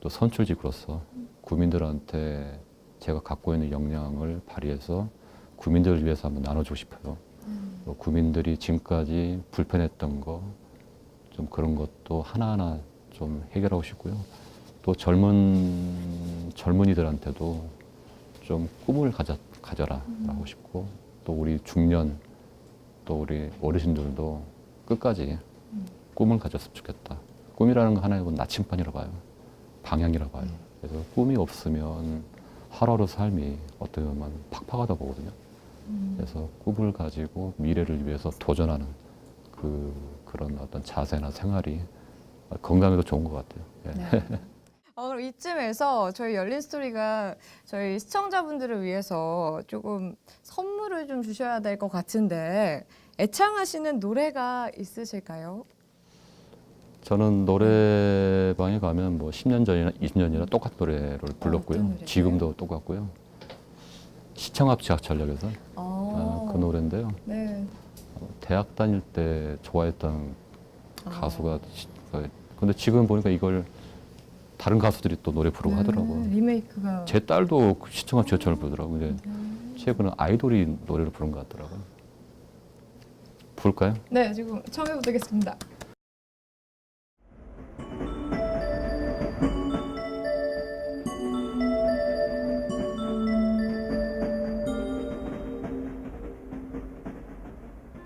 선출직으로서 구민들한테 제가 갖고 있는 역량을 발휘해서 구민들을 위해서 한번 나눠주고 싶어요. 또 구민들이 지금까지 불편했던 거 좀 그런 것도 하나하나 좀 해결하고 싶고요. 또 젊은이들한테도 좀 꿈을 가져라 하고 싶고 또 우리 중년 또 우리 어르신들도 끝까지 꿈을 가졌으면 좋겠다. 꿈이라는 거 하나의 나침반이라 봐요. 방향이라 봐요. 그래서 꿈이 없으면 하루하루 삶이 어떻게 보면 팍팍하다 보거든요. 그래서 꿈을 가지고 미래를 위해서 도전하는 그런 어떤 자세나 생활이 건강에도 좋은 것 같아요. 예. 네. 그럼 이쯤에서 저희 열린 스토리가 저희 시청자분들을 위해서 조금 선물을 좀 주셔야 될 것 같은데 애창하시는 노래가 있으실까요? 저는 노래방에 가면 뭐 10년 전이나 20년이나 똑같은 노래를 어떤 불렀고요. 노래세요? 지금도 똑같고요. 시청 앞 지하철역에서 그 노래인데요. 네. 대학 다닐 때 좋아했던 가수가 근데 지금 보니까 이걸 다른 가수들이 또 노래 부르고 하더라고요. 리메이크가. 제 딸도 그 시청 앞 지하철을 부르더라고요. 근데 최근에 아이돌이 노래를 부른 것 같더라고요. 부를까요? 네, 지금 청해 보겠습니다.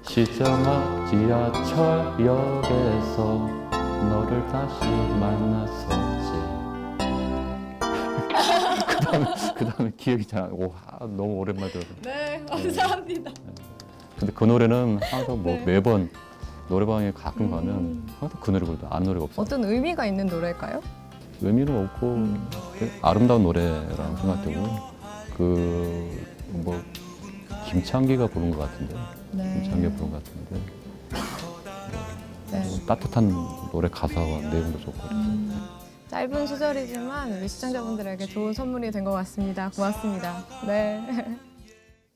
시청 앞 지하철역에서 너를 다시 만났었지. 그다음에 기억이 잘 안 나고 너무 오랜만에 들어서. 네, 감사합니다. 근데 그 노래는 항상 뭐 네. 매번 노래방에 가끔 가면 항상 그 노래 부르다 아는 노래가 없어요. 어떤 의미가 있는 노래일까요? 의미는 없고 아름다운 노래라고 생각되고 뭐 김창기가 부른 것 같은데 네. 김창기가 부른 것 같은데 네. 따뜻한 노래 가사와 내용도 좋고 짧은 수절이지만 우리 시청자분들에게 좋은 선물이 된 것 같습니다. 고맙습니다. 네.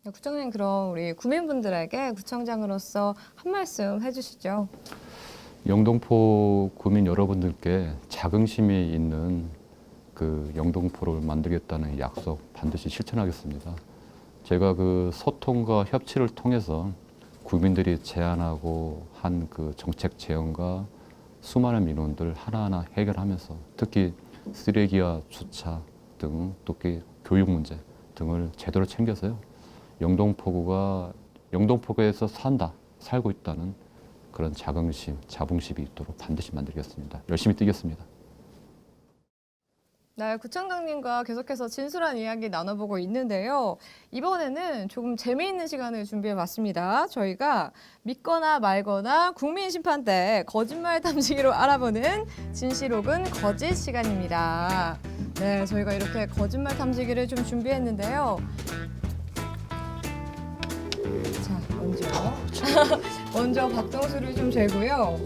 네, 구청장님 그럼 우리 구민분들에게 구청장으로서 한 말씀 해주시죠. 영등포 구민 여러분들께 자긍심이 있는 그 영등포를 만들겠다는 약속 반드시 실천하겠습니다. 제가 그 소통과 협치를 통해서 구민들이 제안하고 한 그 정책 제언과 수많은 민원들 하나하나 해결하면서 특히 쓰레기와 주차 등 또 교육 문제 등을 제대로 챙겨서요. 영등포구에서 살고 있다는 그런 자긍심이 있도록 반드시 만들겠습니다. 열심히 뛰겠습니다. 네, 구청장님과 계속해서 진솔한 이야기 나눠보고 있는데요. 이번에는 조금 재미있는 시간을 준비해봤습니다. 저희가 믿거나 말거나 국민심판대 거짓말 탐지기로 알아보는 진실 혹은 거짓 시간입니다. 네, 저희가 이렇게 거짓말 탐지기를 좀 준비했는데요. 자, 먼저 박동수를 좀 재고요.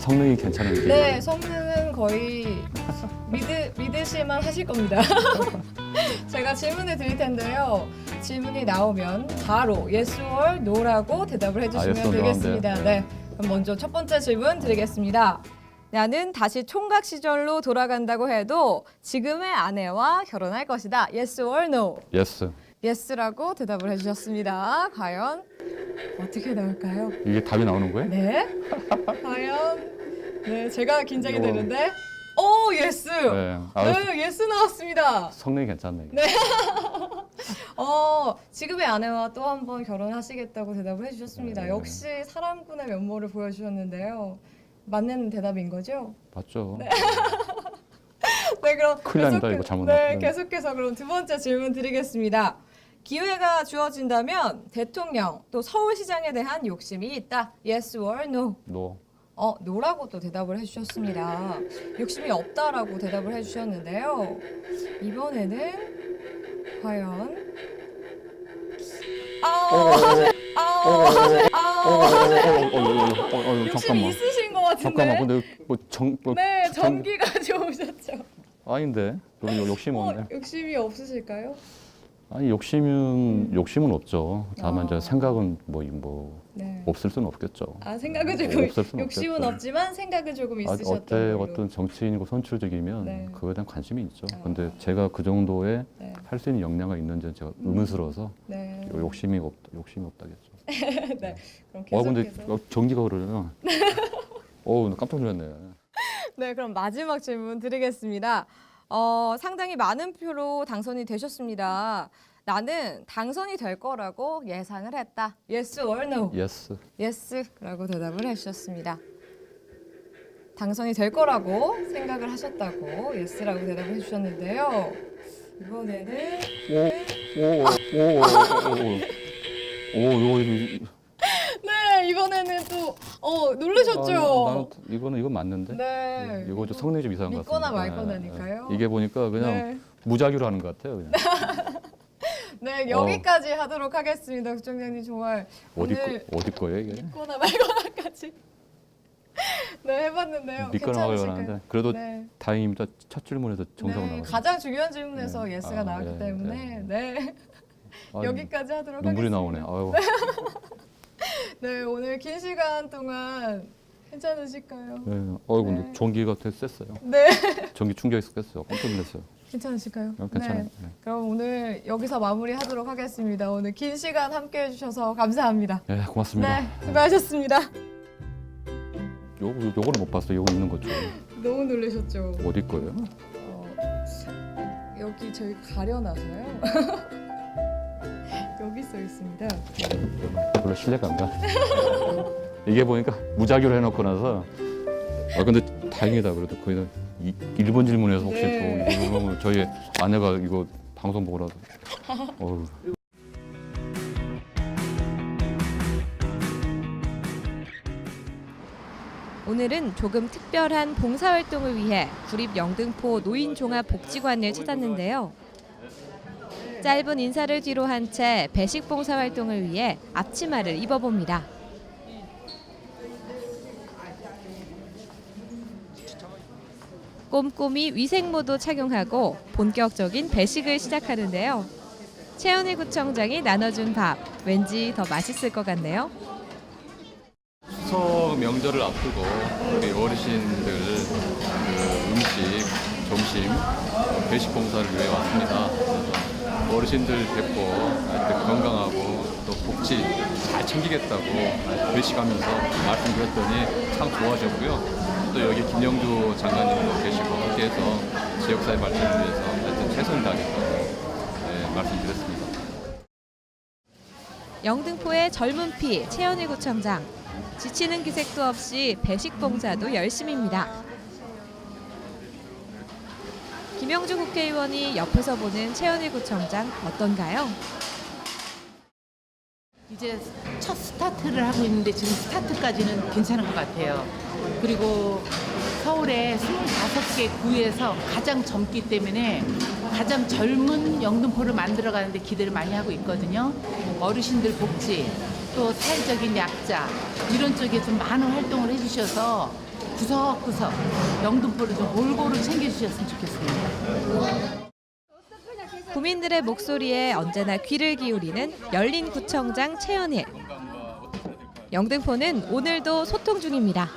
성능이 괜찮은 게 네, 성능은 거의 믿으실만 하실 겁니다. 제가 질문을 드릴 텐데요. 질문이 나오면 바로 yes or no라고 대답을 해주시면 yes or no, 되겠습니다. 네, 그럼 먼저 첫 번째 질문 드리겠습니다. 나는 다시 총각 시절로 돌아간다고 해도 지금의 아내와 결혼할 것이다. yes or no? yes. yes라고 대답을 해주셨습니다. 과연 어떻게 나올까요? 이게 답이 나오는 거예요? 네. 과연 네, 제가 긴장이 이거- 되는데. 오, 예스. 네. 네, 예스 나왔습니다. 성능이 괜찮네. 이게. 네. 지금의 아내와 또 한 번 결혼하시겠다고 대답을 해주셨습니다. 네. 역시 사람꾼의 면모를 보여주셨는데요. 맞는 대답인 거죠? 맞죠? 네, 그럼 큰일 납니다, 이거 잘못 네, 나오면. 계속해서 그럼 두 번째 질문 드리겠습니다. 기회가 주어진다면 대통령 또 서울시장에 대한 욕심이 있다. Yes or no? 너 노라고 또 대답을 해주셨습니다. 욕심이 없다라고 대답을 해주셨는데요. 이번에는 과연 욕심이 잠깐만. 있으신 것 같은데. 잠깐만. 근데 네, 전기가 좋으셨죠. 아닌데 여기 욕심 없네. 욕심이 없으실까요? 아니 욕심은 없죠. 다만 이제 아. 생각은 뭐 네. 없을 수는 없겠죠. 생각은 조금 없을 수는 욕심은 없겠죠. 없지만 생각은 조금 아, 있으셨던 걸로. 어떤 정치인이고 선출직이면 네. 그거에 대한 관심이 있죠. 아. 근데 제가 그 정도의 네. 할 수 있는 역량이 있는지 제가 의문스러워서 네. 욕심이 없다겠죠. 네. 그럼 근데 계속해서. 전기가 흐르네. 나 깜짝 놀랐네. 네, 그럼 마지막 질문 드리겠습니다. 상당히 많은 표로 당선이 되셨습니다. 나는 당선이 될 거라고 예상을 했다. Yes or no? 예스. Yes라고 대답을 해주셨습니다. 당선이 될 거라고 생각을 하셨다고 Yes라고 대답을 해주셨는데요. 이번에는 이거 네, 이번에는 또 놀라셨죠? 이건 맞는데. 네. 이거 좀 성능이 좀 이상한 것 같습니다. 믿거나 말거나니까요. 이게 보니까 그냥 네. 무작위로 하는 것 같아요. 그냥. 네, 여기까지 하도록 하겠습니다. 국장님 정말 어디 오늘 거예요 이게? 믿거나 말거나까지 네, 해봤는데요. 믿거나 괜찮으실까요? 하는데 그래도 네. 다행입니다. 첫 질문에서 정상 네, 나와요. 가장 중요한 질문에서 네. 예스가 나왔기 예, 때문에 네. 아, 여기까지 하도록 눈물이 하겠습니다. 나오네. 아유. 네, 오늘 긴 시간 동안 괜찮으실까요? 네. 근데 네. 전기가 되게 셌어요. 네, 전기 충격이 셌어요. 깜짝 놀랐어요. 괜찮으실까요? 괜찮아요. 네. 네. 그럼 오늘 여기서 마무리하도록 하겠습니다. 오늘 긴 시간 함께해 주셔서 감사합니다. 네, 고맙습니다. 네, 수고하셨습니다. 요거는 못 봤어요. 요거 있는 거죠. 너무 놀라셨죠? 어디 거예요? 여기 저희 가려놔서요. 여기 써 있습니다. 별로 신뢰가 안 가. 이게 보니까 무작위로 해놓고 나서 근데 다행이다. 그래도 거의 일본 질문에서 혹시 네. 또 이거 보면 저희 아내가 이거 방송 보고라도 어휴. 오늘은 조금 특별한 봉사활동을 위해 구립 영등포 노인종합복지관을 찾았는데요. 짧은 인사를 뒤로 한 채 배식 봉사활동을 위해 앞치마를 입어봅니다. 꼼꼼히 위생모도 착용하고 본격적인 배식을 시작하는데요. 최현희 구청장이 나눠준 밥, 왠지 더 맛있을 것 같네요. 추석 명절을 앞두고 우리 어르신들 음식, 점심, 배식 봉사를 위해 왔습니다. 그래서 어르신들 뵙고 건강하고 또 복지 잘 챙기겠다고 배식하면서 말씀드렸더니 참 좋아하셨고요. 또 여기 김영주 장관님도 계시고 함께해서 지역사회 발전을 위해서 하여튼 최선을 다하겠다고 말씀드렸습니다. 영등포의 젊은 피 최현희 구청장. 지치는 기색도 없이 배식 봉사도 열심입니다. 김영주 국회의원이 옆에서 보는 최현희 구청장 어떤가요? 이제 첫 스타트를 하고 있는데 지금 스타트까지는 괜찮은 것 같아요. 그리고 서울의 25개 구에서 가장 젊기 때문에 가장 젊은 영등포를 만들어가는데 기대를 많이 하고 있거든요. 어르신들 복지, 또 사회적인 약자 이런 쪽에 좀 많은 활동을 해주셔서 구석구석 영등포를 좀 골고루 챙겨주셨으면 좋겠습니다. 구민들의 목소리에 언제나 귀를 기울이는 열린구청장 최연일. 영등포는 오늘도 소통 중입니다.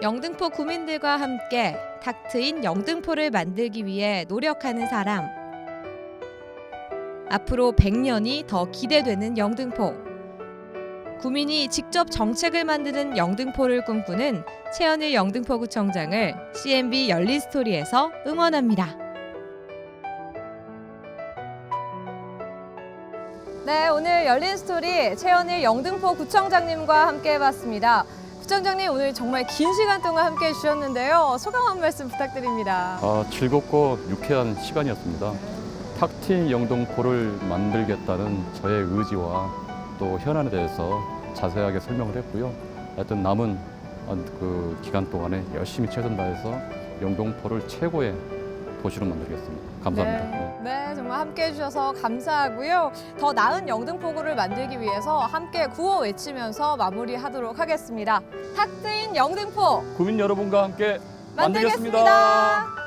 영등포 구민들과 함께 탁 트인 영등포를 만들기 위해 노력하는 사람. 앞으로 100년이 더 기대되는 영등포. 구민이 직접 정책을 만드는 영등포를 꿈꾸는 최연일 영등포구청장을 CNB 열린 스토리에서 응원합니다. 네, 오늘 열린 스토리 최연일 영등포구청장님과 함께 해봤습니다. 구청장님 오늘 정말 긴 시간 동안 함께 해주셨는데요. 소감 한 말씀 부탁드립니다. 즐겁고 유쾌한 시간이었습니다. 탁 트인 영등포를 만들겠다는 저의 의지와 또 현안에 대해서 자세하게 설명을 했고요. 하여튼 남은 그 기간 동안에 열심히 최선 다해서 영등포를 최고의 도시로 만들겠습니다. 감사합니다. 네, 정말 함께 해주셔서 감사하고요. 더 나은 영등포구를 만들기 위해서 함께 구호 외치면서 마무리하도록 하겠습니다. 탁 트인 영등포 구민 여러분과 함께 만들겠습니다.